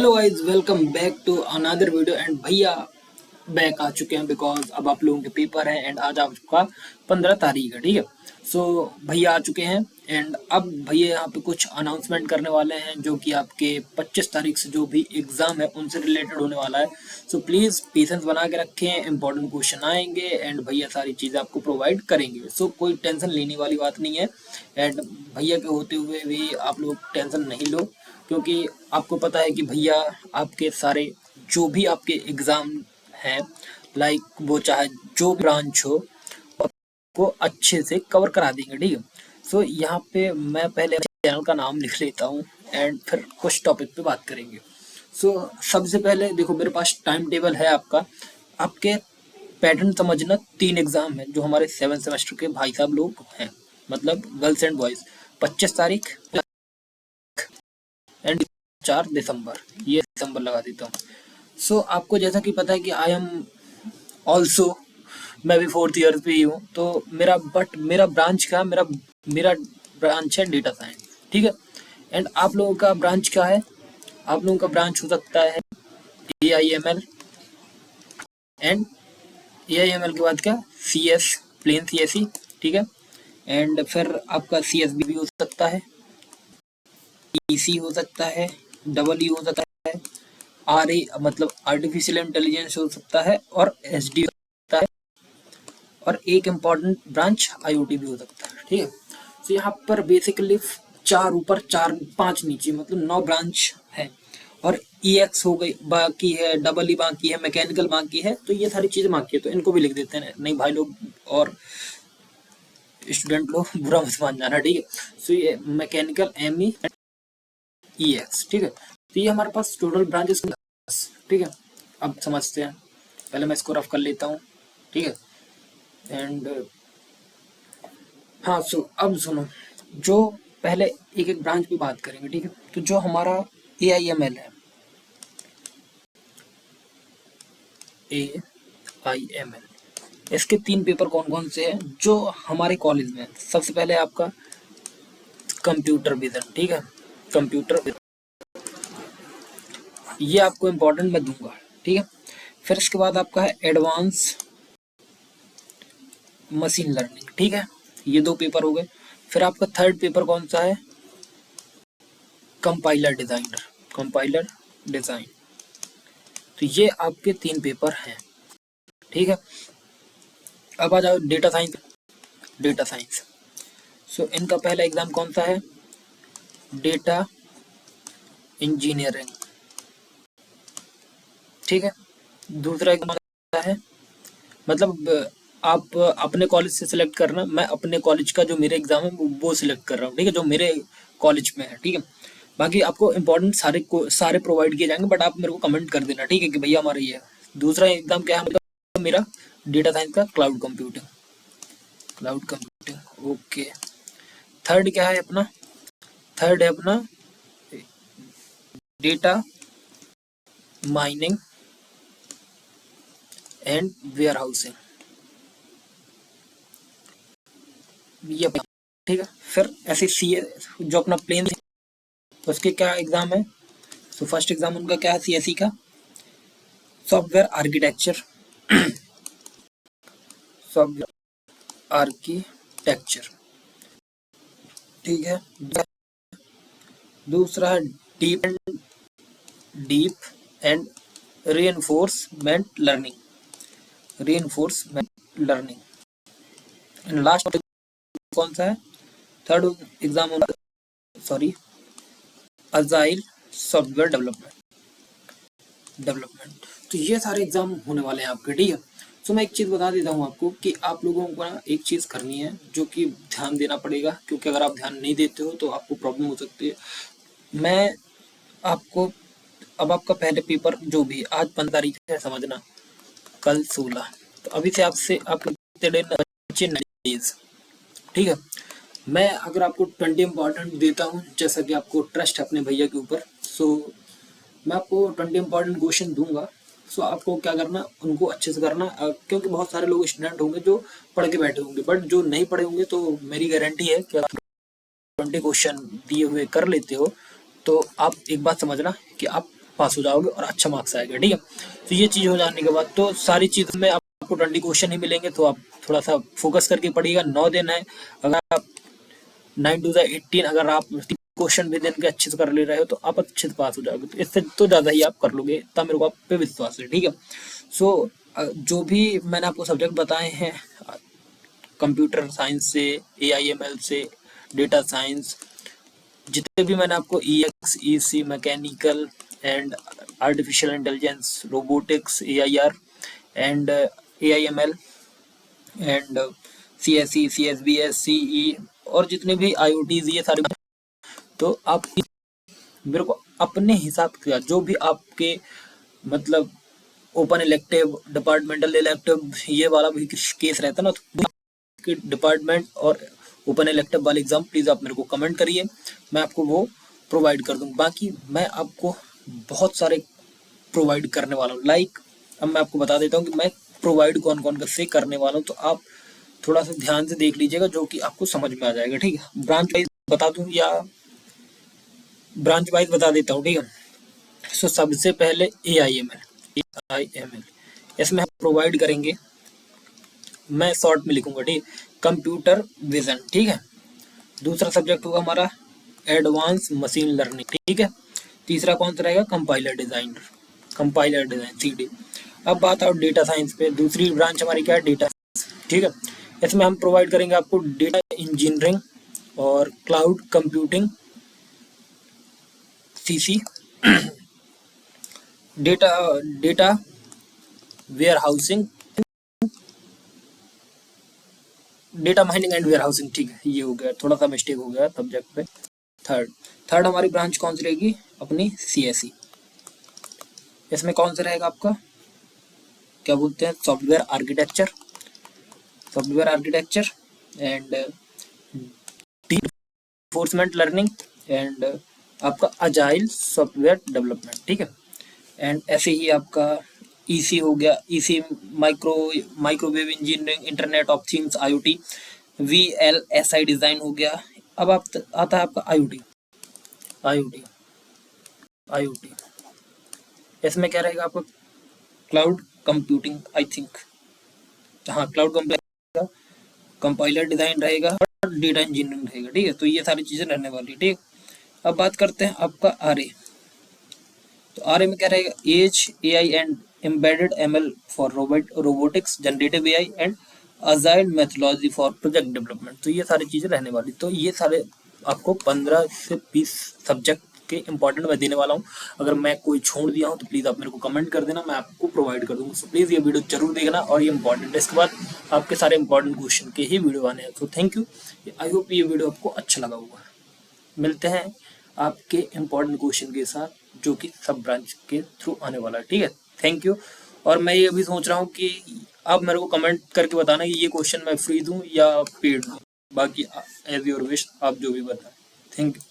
Hello guys, welcome back to another video. And भैया बैक आ चुके हैं बिकॉज अब आप लोगों के पेपर है एंड आज आपका 15 तारीख है। ठीक है, सो भैया आ चुके हैं एंड अब भैया यहाँ पे कुछ अनाउंसमेंट करने वाले हैं जो कि आपके 25 तारीख से जो भी एग्जाम है उनसे रिलेटेड होने वाला है। सो प्लीज़ पेशेंस बना के रखें, इंपॉर्टेंट क्वेश्चन आएंगे एंड भैया सारी चीज़ें आपको प्रोवाइड करेंगे। सो कोई टेंशन लेने वाली बात नहीं है एंड भैया के होते हुए भी आप लोग टेंशन नहीं लो, क्योंकि आपको पता है कि भैया आपके सारे जो भी आपके एग्ज़ाम हैं, लाइक वो चाहे जो ब्रांच हो, को अच्छे से कवर करा देंगे। ठीक है, सो यहाँ पे मैं पहले चैनल का नाम लिख लेता हूँ एंड फिर कुछ टॉपिक पे बात करेंगे। सो सबसे पहले देखो, मेरे पास टाइम टेबल है आपका। आपके पैटर्न समझना, 3 एग्जाम है जो हमारे 7 सेमेस्टर के भाई साहब लोग हैं, मतलब गर्ल्स एंड बॉयज। 25 तारीख एंड 4 दिसंबर, ये दिसंबर लगा देता हूँ। सो आपको जैसा कि पता है कि आई एम ऑल्सो, मैं भी 4th ईयर पे ही हूँ, तो मेरा ब्रांच का मेरा ब्रांच है डेटा साइंस। ठीक है, एंड आप लोगों का ब्रांच क्या है? आप लोगों का ब्रांच हो सकता है AIML एंड AIML के बाद क्या, CS, प्लेन CSE। ठीक है, एंड फिर आपका CSB भी हो सकता है, EC हो सकता है, EE हो सकता है, RA मतलब आर्टिफिशियल इंटेलिजेंस हो सकता है, और SD हो सकता है, और एक इम्पॉर्टेंट ब्रांच IoT भी हो सकता है। ठीक है, तो यहाँ पर बेसिकली 4 ऊपर 4 5 नीचे, मतलब 9 ब्रांच है। और EX हो गई, बाकी है EE बाकी है, मैकेनिकल बाकी है, तो ये सारी चीज़ें बाकी है, तो इनको भी लिख देते हैं। नहीं भाई लोग और स्टूडेंट लोग बुरा मत मान जाना। ठीक है, सो ये मैकेनिकल ME EX। ठीक है, तो ये हमारे पास टोटल ब्रांचेस। ठीक है, अब समझते हैं। पहले मैं इसको रफ कर लेता हूँ। ठीक है, एंड हाँ, अब सुनो, जो पहले एक एक ब्रांच पे बात करेंगे। ठीक है, तो जो हमारा AIML है, AIML, इसके 3 पेपर कौन कौन से हैं जो हमारे कॉलेज में है? सबसे पहले आपका कंप्यूटर विजन। ठीक है, कंप्यूटर विजन, ये आपको इम्पोर्टेंट मैं दूंगा। ठीक है, फिर इसके बाद आपका है एडवांस मशीन लर्निंग। ठीक है, ये 2 पेपर हो गए। फिर आपका थर्ड पेपर कौन सा है? Compiler designer, compiler design. तो ये आपके 3 पेपर हैं। ठीक है, अब आ जाओ डेटा साइंस। डेटा साइंस, सो इनका पहला एग्जाम कौन सा है? Data engineering. ठीक है, दूसरा एग्जाम कौन सा है? मतलब आप अपने कॉलेज से सिलेक्ट करना, मैं अपने कॉलेज का जो मेरे एग्जाम है वो सिलेक्ट कर रहा हूँ। ठीक है, जो मेरे कॉलेज में है। ठीक है, बाकी आपको इम्पोर्टेंट सारे प्रोवाइड किए जाएंगे, बट आप मेरे को कमेंट कर देना। ठीक है, कि भैया हमारा ये है। दूसरा एग्जाम क्या है मेरा? डेटा साइंस का cloud computing, cloud computing. Okay, third क्या है अपना? थर्ड है अपना data mining and warehousing. ये ठीक है, फिर ऐसे CA जो अपना प्लेन, उसके क्या एग्जाम है? तो फर्स्ट एग्जाम उनका क्या है CSE का? Software architecture, software architecture. ठीक है, दूसरा है deep and reinforcement learning, reinforcement learning. And last कौन सा है? Third exam, sorry, agile software development. तो ये सारे एग्जाम होने वाले हैं आपके। ठीक है, तो मैं एक चीज़ बता देता हूँ आपको कि आप लोगों को ना एक चीज़ करनी है जो कि ध्यान देना पड़ेगा, क्योंकि अगर आप ध्यान नहीं देते हो तो आपको प्रॉब्लम हो सकती है। मैं आपको, अब आपका पहले पेपर जो भी आज 15 तारीख है समझना, कल 16, तो अभी से आपसे आपके बच्चे 90 डेज। ठीक है, मैं अगर आपको 20 इंपॉर्टेंट देता हूँ, जैसा कि आपको ट्रस्ट है अपने भैया के ऊपर, सो मैं आपको 20 इंपॉर्टेंट क्वेश्चन दूंगा। सो आपको क्या करना, उनको अच्छे से करना, क्योंकि बहुत सारे लोग स्टूडेंट होंगे जो पढ़ के बैठे होंगे, बट जो नहीं पढ़े होंगे तो मेरी गारंटी है कि आप 20 क्वेश्चन दिए हुए कर लेते हो तो आप एक बात समझना कि आप पास हो जाओगे और अच्छा मार्क्स आएगा, ठीक है। तो ये चीज़ हो जाने के बाद तो सारी चीज़ में आपको 20 क्वेश्चन ही मिलेंगे, तो आप थोड़ा सा फोकस करके पढ़िएगा। 9 दिन है, अगर आप 9 टू 18 अगर आप क्वेश्चन भी दिन के अच्छे से कर ले रहे हो तो आप अच्छे से पास हो जाओगे। तो इससे तो ज़्यादा ही आप कर लोगे, इतना मेरे को आप पे विश्वास है, ठीक है। सो जो भी मैंने आपको सब्जेक्ट बताए हैं, कंप्यूटर साइंस से, AIML से, डेटा साइंस, जितने भी मैंने आपको EX, EC, mechanical and artificial intelligence, robotics, AIR and AIML and CSE, CSBS, CE और जितने भी IoTs, ये सारे, तो आप मेरे को अपने हिसाब का जो भी आपके मतलब ओपन इलेक्टिव, डिपार्टमेंटल इलेक्टिव, ये वाला भी केस रहता है ना, तो आपके डिपार्टमेंट और ओपन इलेक्टिव वाले एग्जाम प्लीज आप मेरे को कमेंट करिए, मैं आपको वो प्रोवाइड कर दूँ। बाकी मैं आपको बहुत सारे प्रोवाइड करने वाला हूँ, लाइक अब मैं आपको बता देता हूँ कि मैं प्रोवाइड कौन कौन से करने वाला हूँ, तो आप थोड़ा सा ध्यान से देख लीजिएगा जो कि आपको समझ में आ जाएगा, ठीक है। ब्रांच वाइज बता दूं या ब्रांच वाइज बता देता हूँ, ठीक है। सो सबसे पहले AIML, इसमें हम प्रोवाइड करेंगे, मैं शॉर्ट में लिखूंगा, ठीक, कंप्यूटर विजन, ठीक है। दूसरा सब्जेक्ट होगा हमारा एडवांस मशीन लर्निंग, ठीक है। तीसरा कौन सा रहेगा, कंपाइलर डिजाइन, CD। अब बात आओ डेटा साइंस पे, दूसरी ब्रांच हमारी क्या है, डेटा, ठीक है। इसमें हम प्रोवाइड करेंगे आपको डेटा इंजीनियरिंग और cloud computing, CC, data warehousing, data mining and warehousing, ठीक है। ये हो गया, थोड़ा सा मिस्टेक हो गया सब्जेक्ट पे। थर्ड हमारी ब्रांच कौन सी रहेगी, अपनी CSE। इसमें कौन सा रहेगा आपका, क्या बोलते हैं, software architecture and reinforcement learning and आपका अजाइल सॉफ्टवेयर डेवलपमेंट, ठीक है। एंड ऐसे ही आपका EC हो गया, EC microwave engineering, internet of things, IoT, VLSI design हो गया। अब आप आता है आपका IoT। इसमें क्या रहेगा आपका, क्लाउड कंप्यूटिंग, आई थिंक, हाँ, क्लाउड कंप्यूटिंग, कंपाइलर डिजाइन रहेगा और डेटा इंजीनियरिंग रहेगा, ठीक है। तो ये सारी चीजें रहने वाली, ठीक। अब बात करते हैं आपका RA, तो RA में क्या रहेगा, as AI and embedded ML for robotics, generative AI and agile methodology for project development. तो ये सारी चीजें रहने वाली। तो ये सारे आपको 15 से 20 सब्जेक्ट के इंपॉर्टेंट मैं देने वाला हूँ। अगर मैं कोई छोड़ दिया हूँ तो प्लीज आप मेरे को कमेंट कर देना, मैं आपको प्रोवाइड कर दूंगा। सो प्लीज ये वीडियो जरूर देखना और ये इंपॉर्टेंट है, इसके बाद आपके सारे इंपॉर्टेंट क्वेश्चन के ही वीडियो आने हैं। तो थैंक यू, आई होप ये वीडियो आपको अच्छा लगा होगा। मिलते हैं आपके इम्पोर्टेंट क्वेश्चन के साथ जो कि सब ब्रांच के थ्रू आने वाला है, ठीक है। Thank you. और मैं ये अभी सोच रहा हूँ कि आप मेरे को कमेंट करके बताना कि ये क्वेश्चन मैं फ्री दूँ या पेड दूँ, बाकी एज योर विश, आप जो भी बताएं। Thank you.